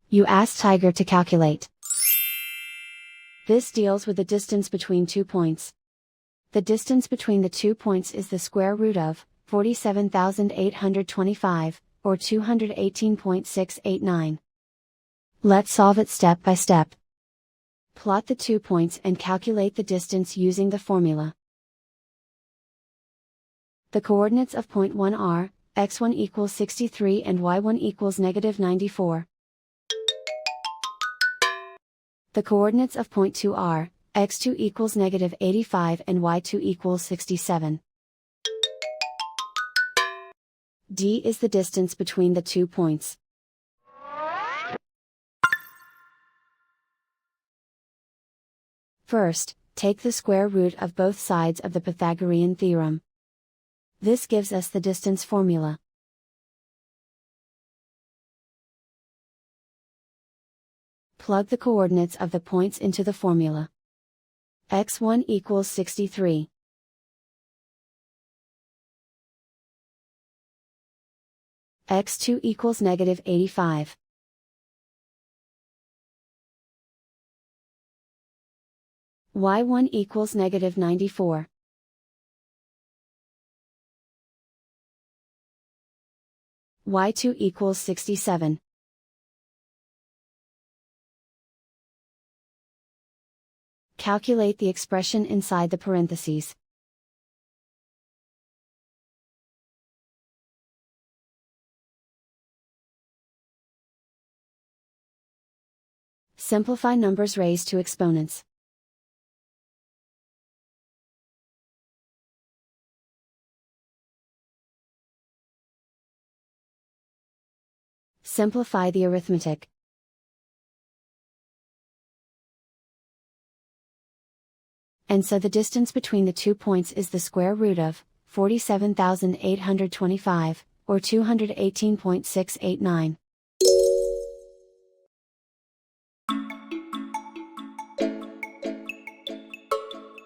You ask Tiger to calculate. This deals with the distance between 2 points. The distance between the 2 points is the square root of 47,825, or 218.689. Let's solve it step by step. Plot the 2 points and calculate the distance using the formula. The coordinates of point 1 are, x1 equals 63 and y1 equals negative 94. The coordinates of point 2 are, x2 equals negative 85 and y2 equals 67. D is the distance between the 2 points. First, take the square root of both sides of the Pythagorean theorem. This gives us the distance formula. Plug the coordinates of the points into the formula. x1 equals 63. x2 equals negative 85. y1 equals negative 94. y2 equals 67. Calculate the expression inside the parentheses. Simplify numbers raised to exponents. Simplify the arithmetic. And so the distance between the 2 points is the square root of 47,825, or 218.689.